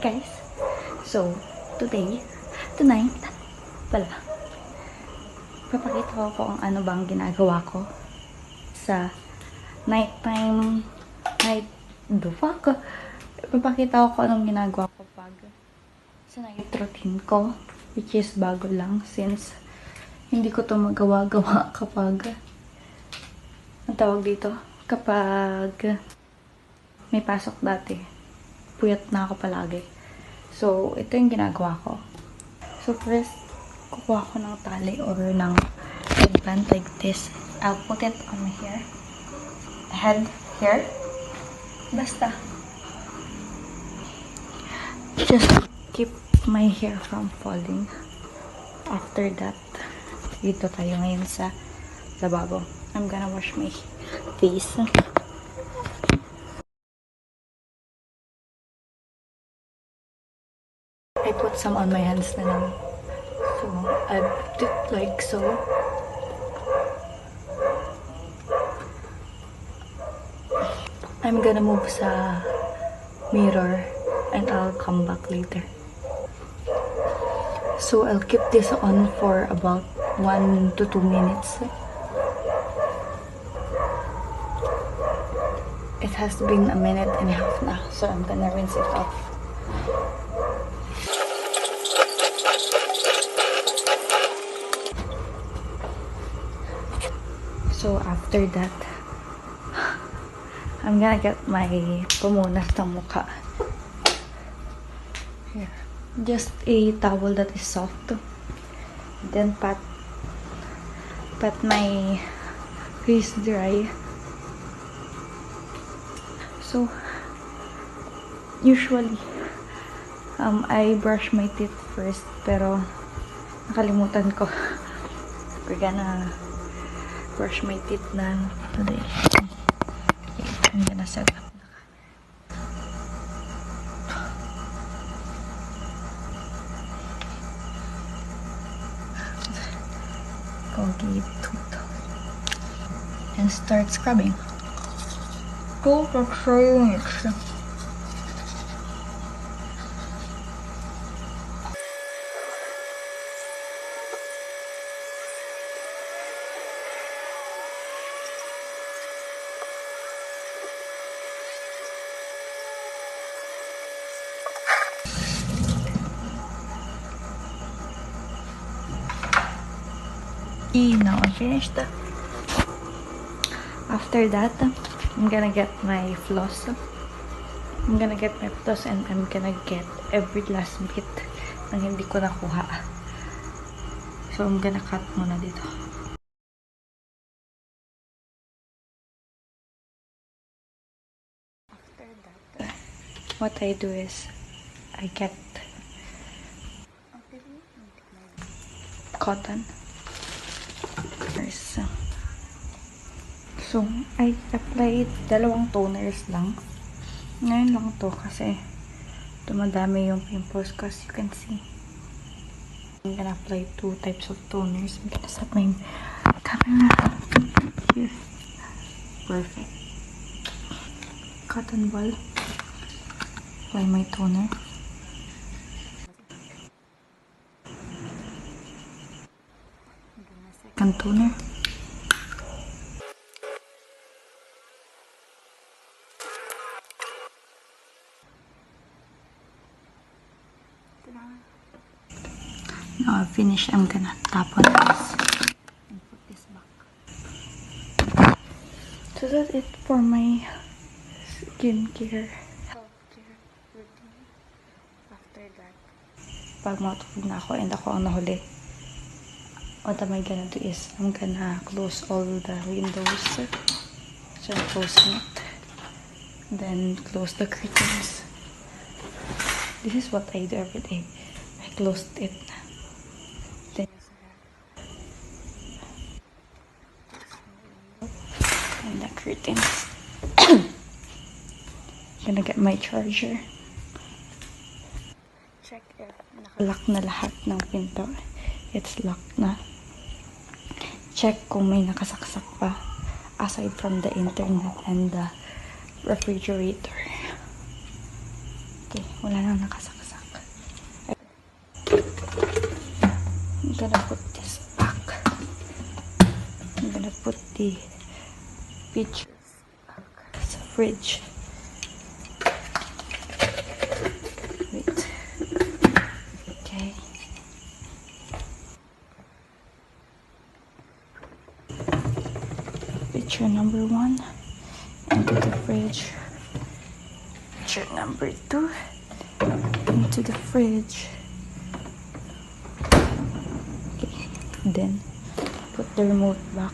guys, so tonight pala, papakita ko kung ano bang ginagawa ko sa nighttime papakita ko kung anong ginagawa ko pag sa night routine ko, which is bago lang since hindi ko to magawa-gawa kapag ang tawag dito, kapag may pasok dati. Puyat na ako palagi. So, ito yung ginagawa ko. So, first, kukuha ko ng tali or ng headband like this. I'll put it on my hair. Head here. Basta. Just keep my hair from falling. After that, dito tayo ngayon sa lababo. I'm gonna wash my face. I put some on my hands na lang. So, I did like so. I'm gonna move sa mirror and I'll come back later. So, I'll keep this on for about 1 to 2 minutes. It has been a minute and a half now, so I'm gonna rinse it off. So after that, I'm gonna get my pamunas ng mukha. Here. Just a towel that is soft. Then pat my face dry. So usually I brush my teeth first, pero nakalimutan ko. We're gonna brush my teeth na today. Okay, I'm gonna set up the Colgate tooth and start scrubbing. Go for 3 minutes. Now I'm finished. After that, I'm gonna get my floss. And I'm gonna get every last bit ng hindi ko nakuha. So I'm gonna cut muna dito. After that, what I do is I get cotton. So, I applied 2 toners lang. Ngayon lang to kasi dumadami yung pimples ko, as you can see. I'm gonna apply 2 types of toners. I'm gonna set my camera here. Perfect. Cotton ball. Apply my toner. Second toner. Now I've finished, I'm gonna tap on this and put this back. So that's it for my skincare, healthcare routine. After that, pag matulog na ako and ako ang nahuli, what am I gonna do is I'm gonna close all the windows. So I'm closing it. Then close the curtains. This is what I do every day. I closed it. Then and the curtains. Gonna get my charger. Check if nakalock na lahat ng pinto. It's locked na. Check kung may nakasaksak pa aside from the internet and the refrigerator. Okay. Wala nang nakasaksak. I'm gonna put this back. I'm gonna put the pictures back sa fridge. Wait. Okay. Picture number 1 into the fridge. Picture number 2 into the fridge. Okay. Then, put the remote back.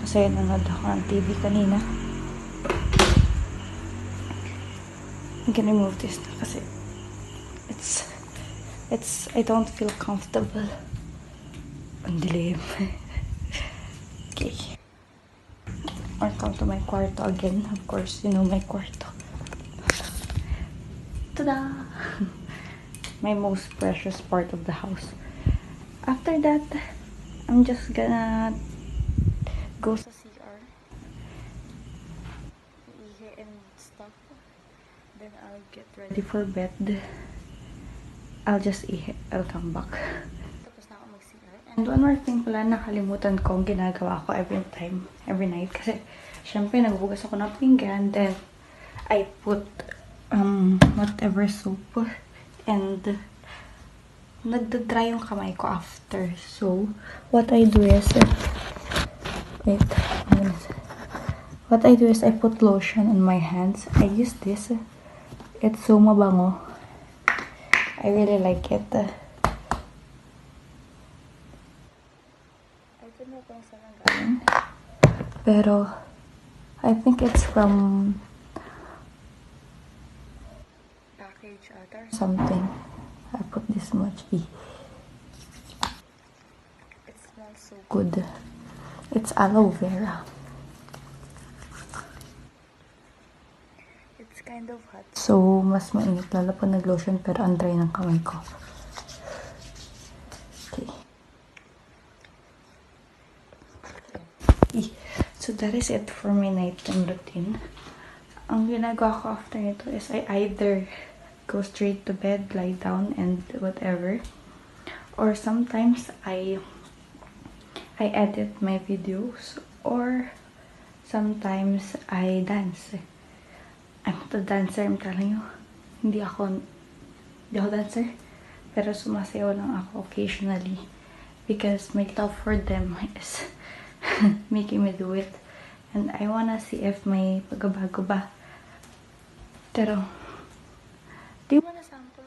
Kasi nanood ako ng TV kanina. I'm gonna remove this na kasi I don't feel comfortable. Ang dilim. Okay. Welcome to my kwarto again. Of course, you know my kwarto. Ta-da! My most precious part of the house. After that, I'm just gonna go sa CR. Ihi and stuff. Then I'll get ready for bed. I'll just ihi. I'll come back. Tapos na ako mag-CR. And one more thing pala, nakalimutan kong ginagawa ko every night. Kasi, syempre, naghuhugas ako ng pinggan. Then, I put whatever soap. And, nagda-dry yung kamay ko after. So, what I do is, wait, what I do is I put lotion on my hands. I use this. It's so mabango. I really like it. I don't know kung saan ang galing. Pero, I think it's from package or something. I put this much. It smells so good. It's aloe vera. It's kind of hot. So, mas mainit lalo pa nag-lotion pero ang dry ng kamay ko. Okay. So, that is it for my nighttime routine. Ang ginagawa ko after nito is I either go straight to bed, lie down, and whatever. Or sometimes I edit my videos. Or sometimes I dance. I'm not a dancer, I'm telling you. Hindi ako dancer. Pero sumasayaw lang ako occasionally. Because my love for them is making me do it. And I wanna see if may pagbabago ba. Pero, do you want a sample?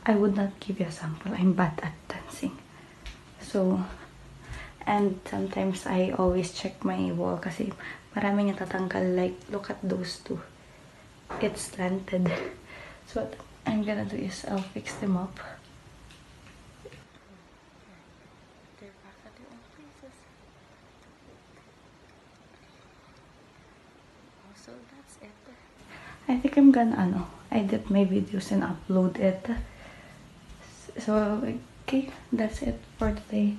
I would not give you a sample. I'm bad at dancing. So, and sometimes I always check my wall kasi marami niya tatanggal. Like, look at those two. It's slanted. So, what I'm gonna do is I'll fix them up. They're back at their own places. So, that's it. I think I'm gonna, edit my videos and upload it. So, okay, that's it for today.